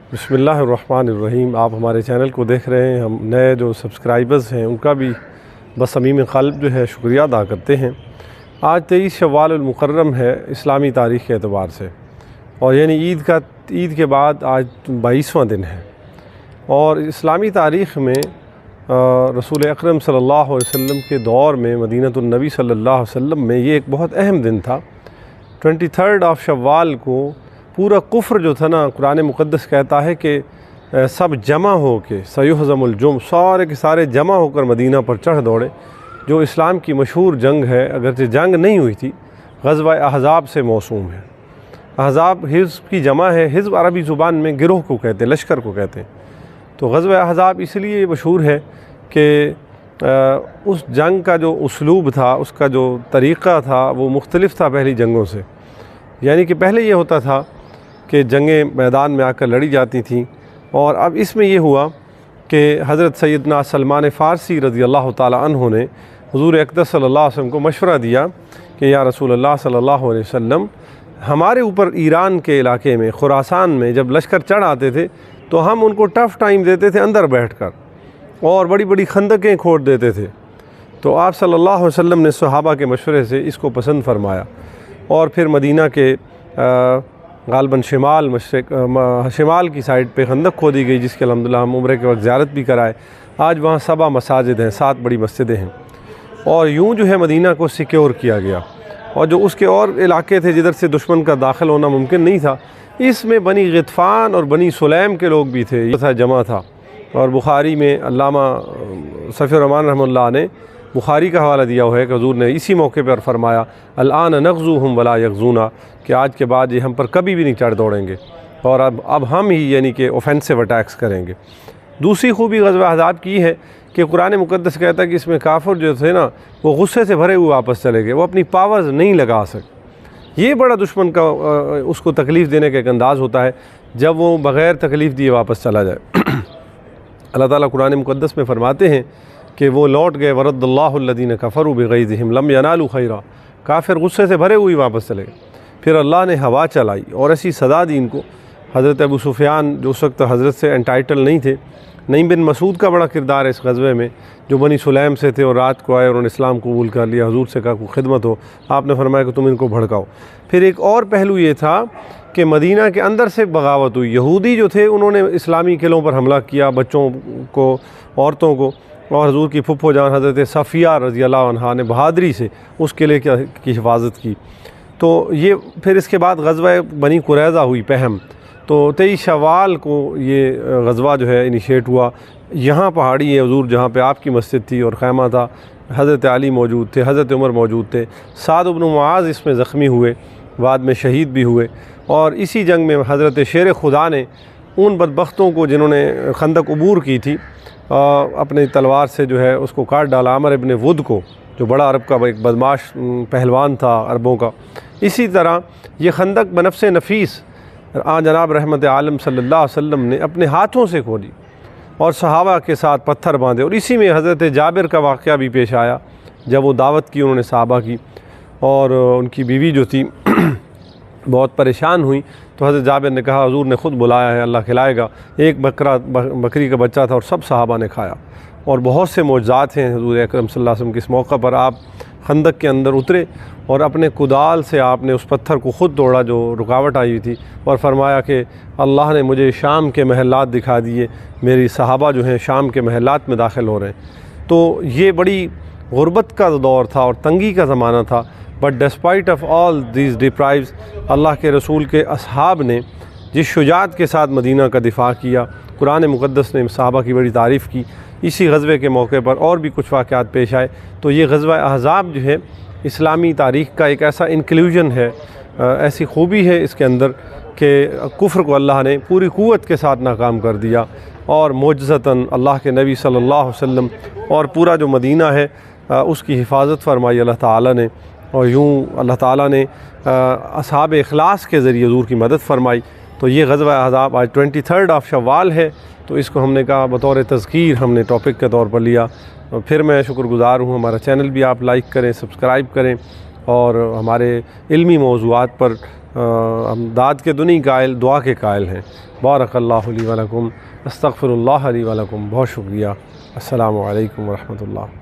बिस्मिल्लाहिर्रहमानिर्रहीम। आप हमारे चैनल को देख रहे हैं। हम नए जो सब्सक्राइबर्स हैं उनका भी बसमीम क़ल्ब जो है शुक्रिया अदा करते हैं। आज 23 शव्वाल मुकर्रम है इस्लामी तारीख़ के एतबार से, और यानी ईद के बाद आज 22वां दिन है। और इस्लामी तारीख़ में रसूल अकरम सल्लल्लाहु अलैहि वसल्लम के दौर में मदीनतुन नबी सल्लल्लाहु अलैहि वसल्लम में ये एक बहुत अहम दिन था। 23 शव्वाल को पूरा कुफ्र जो था ना, कुरान मुक़द्दस कहता है कि सब जमा हो के सयुहज़मुल जुम, सारे के सारे जमा होकर मदीना पर चढ़ दौड़े। जो इस्लाम की मशहूर जंग है, अगरचे जंग नहीं हुई थी, ग़ज़वा अहज़ाब से मौसूम है। अहज़ाब हिज़्ब की जमा है। हिज़्ब अरबी ज़ुबान में गिरोह को कहते हैं, लश्कर को कहते हैं। तो ग़ज़वा अहज़ाब इसलिए मशहूर है कि उस जंग का जो उसलूब था, उसका जो तरीक़ा था, वो मुख्तलिफ़ था पहली जंगों से। यानी कि पहले ये होता था कि जंगें मैदान में आकर लड़ी जाती थीं, और अब इसमें यह हुआ कि हज़रत सैयदना सलमान फ़ारसी रज़ी अल्लाह ताला अन्हु ने हुज़ूर अक़दस सल्लल्लाहु अलैहि वसल्लम को मशवरा दिया कि या रसूल अल्लाह सल्लल्लाहु अलैहि वसल्लम, हमारे ऊपर ईरान के इलाके में खुरासान में जब लश्कर चढ़ आते थे तो हम उनको टफ़ टाइम देते थे अंदर बैठकर, और बड़ी बड़ी खंदकें खोद देते थे। तो आप सल्लल्लाहु अलैहि वसल्लम ने सहाबा के मशवरे से इसको पसंद फरमाया, और फिर मदीना के गालबन शिमाल की साइड पे खंदक खोदी गई, जिसके अल्हम्दुलिल्लाह हम उम्रे के वक्त ज़ियारत भी कराए। आज वहाँ 7 मसाजिद हैं, 7 बड़ी मस्जिदें हैं, और यूँ जो है मदीना को सिक्योर किया गया। और जो उसके और इलाके थे जिधर से दुश्मन का दाखिल होना मुमकिन नहीं था, इसमें बनी ग़ितफ़ान और बनी सुलैम के लोग भी थे, ये जमा था। और बुखारी में अल्लामा सफ़ी रहमान रहमतुल्लाह ने बुखारी का हवाला दिया हुआ है कि हुज़ूर ने इसी मौके पर फरमाया, अल-आन नग़ज़ूहुम वला यग़ज़ूना, कि आज के बाद ये हम पर कभी भी नहीं चढ़ दौड़ेंगे, और अब हम ही यानी कि ऑफेंसिव अटैक्स करेंगे। दूसरी खूबी ग़ज़वा अहज़ाब की है कि कुरान मुक़द्दस कहता है कि इसमें काफ़िर जो थे ना, वो गुस्से से भरे हुए वापस चले गए, वो अपनी पावर्स नहीं लगा सके। ये बड़ा दुश्मन का उसको तकलीफ़ देने का एक अंदाज़ होता है, जब वो बग़ैर तकलीफ़ दिए वापस चला जाए। अल्लाह ताला कुरान मुक़द्दस में फ़रमाते हैं कि वो लौट गए, वरद्दल्लाहु अल्लज़ीना कफ़रू बिग़ैज़िहिम लम यनालू खैरा, काफ़िर गुस्से से भरे हुए वापस चले गए। फिर अल्लाह ने हवा चलाई और ऐसी सदा दी इनको। हज़रत अबू सुफ़ियान जो उस वक्त हज़रत से एंटाइटल नहीं थे, नईम बिन मसूद का बड़ा किरदार है इस ग़ज़वे में, जो बनी सुलैम से थे और रात को आए और उन्होंने इस्लाम कबूल कर लिया। हुज़ूर से कहा कोई खिदमत हो, आपने फरमाया कि तुम इनको भड़काओ। फिर एक और पहलू ये था कि मदीना के अंदर से बगावत हुई। यहूदी जो थे उन्होंने इस्लामी किलों पर हमला किया, बच्चों को, औरतों को, और हज़ूर की फुफ्फो जान हज़रत सफ़िया रज़ी अल्लाह अन्हा ने बहादरी से उस किले की हिफाजत की। तो ये फिर इसके बाद ग़ज़वा बनी कुरैज़ा हुई पहम। तो 23 शव्वाल को ये ग़ज़वा जो है इनिशिएट हुआ। यहाँ पहाड़ी है हुज़ूर जहाँ पे आपकी मस्जिद थी और ख़ैमा था, हज़रत अली मौजूद थे, हज़रत उमर मौजूद थे, साद इब्न मुआज़ इसमें ज़ख्मी हुए, बाद में शहीद भी हुए। और इसी जंग में हज़रत शेर खुदा ने उन बदबख्तों को जिन्होंने खंदक अबूर की थी, अपनी तलवार से जो है उसको काट डाला, अमर इब्न वुद को, जो बड़ा अरब का एक बदमाश पहलवान था अरबों का। इसी तरह ये खंदक बनफ्स नफीस जनाब रहमत आलम सल्लल्लाहु अलैहि वसल्लम ने अपने हाथों से खोदी और सहाबा के साथ पत्थर बांधे। और इसी में हज़रत जाबिर का वाक़या भी पेश आया, जब वो दावत की उन्होंने सहाबा की, और उनकी बीवी जो थी बहुत परेशान हुई, तो हज़रत जाबिर ने कहा हुज़ूर ने ख़ुद बुलाया है, अल्लाह खिलाएगा। एक बकरी का बच्चा था और सब सहाबा ने खाया। और बहुत से मौजज़ात हैं हुज़ूर अकरम सल्लल्लाहु अलैहि वसल्लम के। इस मौका पर आप खंदक के अंदर उतरे और अपने कुदाल से आपने उस पत्थर को ख़ुद तोड़ा जो रुकावट आई हुई थी, और फरमाया कि अल्लाह ने मुझे शाम के महलात दिखा दिए, मेरी सहाबा जो हैं शाम के महलात में दाखिल हो रहे हैं। तो ये बड़ी गुरबत का दौर था और तंगी का ज़माना था। But despite of all these deprives, अल्लाह के रसूल के असहाब ने जिस शुजात के साथ मदीना का दिफ़ा किया, कुरान मुक़द्दस ने सहाबा की बड़ी तारीफ़ की। इसी ग़ज़वे के मौके पर और भी कुछ वाक़यात पेश आए। तो ये ग़ज़वा अहज़ाब जो है इस्लामी तारीख़ का एक ऐसा इंक्लूजन है, ऐसी खूबी है इसके अंदर कि कुफ्र को अल्लाह ने पूरी क़ुव्वत के साथ नाकाम कर दिया, और मोजज़तन अल्लाह के नबी सल्लल्लाहु अलैहि वसल्लम और पूरा जो मदीना है उसकी हिफाजत फरमाई अल्लाह ताला ने। और यूँ अल्लाह ताला ने असहाब इखलास के ज़रिए हुज़ूर की मदद फरमाई। तो ये ग़ज़वा अहज़ाब आज 23 शव्वाल है, तो इसको हमने कहा बतौर तज़कीर हमने टॉपिक के तौर पर लिया। फिर मैं शुक्रगुज़ार हूँ, हमारा चैनल भी आप लाइक करें, सब्सक्राइब करें, और हमारे इल्मी मौज़ूआत पर हम दाद के तो नहीं कायल, दुआ के कायल हैं। बारकल्लाहु ली व लकुम, अस्तगफिरुल्लाह ली व लकुम। बहुत शुक्रिया। अस्सलामु अलैकुम व रहमतुल्लाह।